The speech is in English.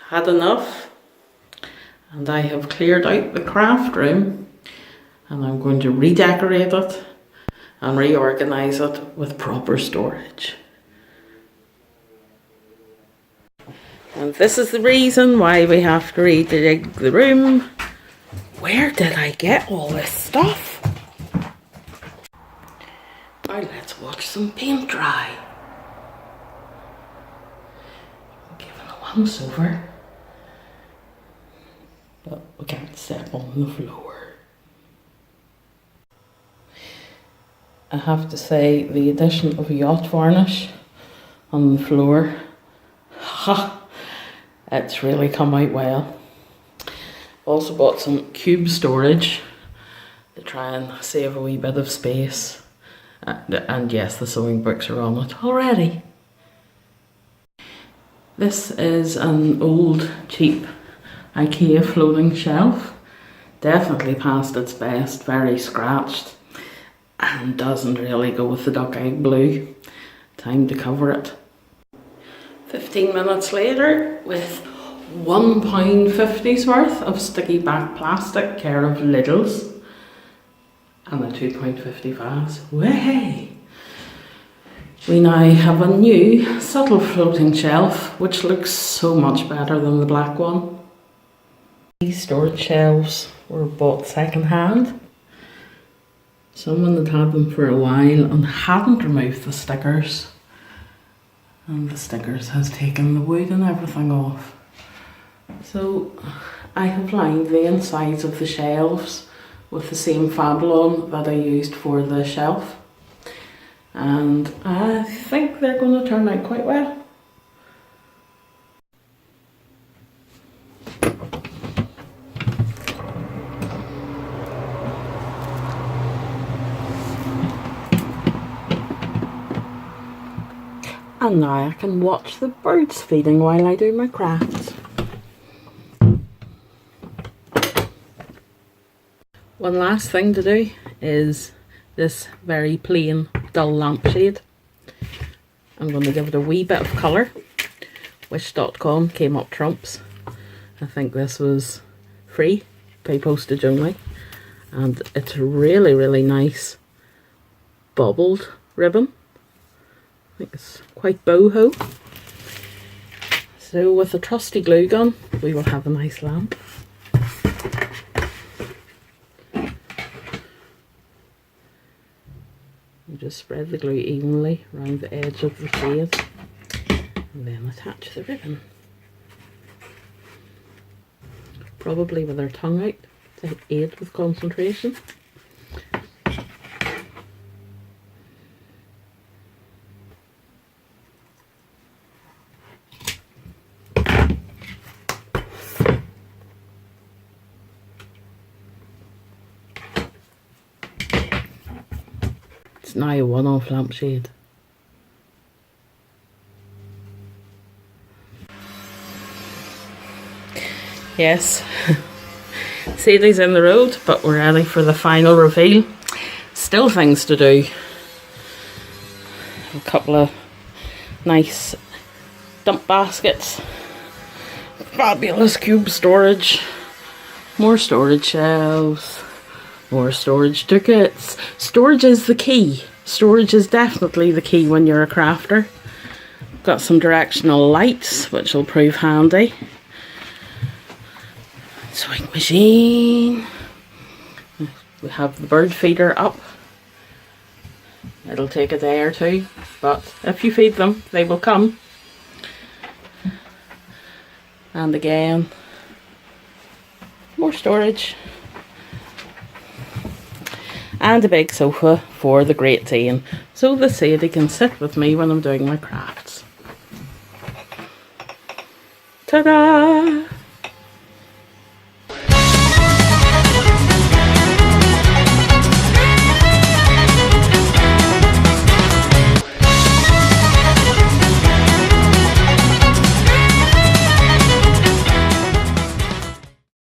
had enough and I have cleared out the craft room, and I'm going to redecorate it and reorganise it with proper storage. And this is the reason why we have to redig the room. Where did I get all this stuff? Now let's watch some paint dry. I'm giving a once over, but we can't step on the floor. I have to say, the addition of yacht varnish on the floor, it's really come out well. Also bought some cube storage to try and save a wee bit of space. And yes, the sewing books are on it already. This is an old, cheap IKEA floating shelf. Definitely past its best, very scratched, and doesn't really go with the duck egg blue. Time to cover it. 15 minutes later, with £1.50's worth of sticky back plastic, care of Lidl's, and a £2.50 vase. Way! We now have a new subtle floating shelf, which looks so much better than the black one. These storage shelves were bought second hand. Someone had had them for a while and hadn't removed the stickers. And the stickers has taken the wood and everything off. So I have lined the insides of the shelves with the same Fablon that I used for the shelf. And I think they're going to turn out quite well. And now I can watch the birds feeding while I do my crafts. One last thing to do is this very plain dull lampshade. I'm going to give it a wee bit of colour. Wish.com came up trumps. I think this was free, pay postage only. And it's really, really nice bobbled ribbon. I think it's quite boho. So with a trusty glue gun, we will have a nice lamp. You just spread the glue evenly around the edge of the shade and then attach the ribbon. Probably with our tongue out to aid with concentration. It's now a one-off lampshade. Yes, Sadie's in the road, but we're ready for the final reveal. Still things to do. A couple of nice dump baskets, fabulous cube storage, more storage shelves, more storage tickets. Storage is the key. Storage is definitely the key when you're a crafter. Got some directional lights, which will prove handy. Sewing machine. We have the bird feeder up. It'll take a day or two, but if you feed them, they will come. And again, more storage. And a big sofa for the great tea, so the Sadie can sit with me when I'm doing my crafts. Ta-da!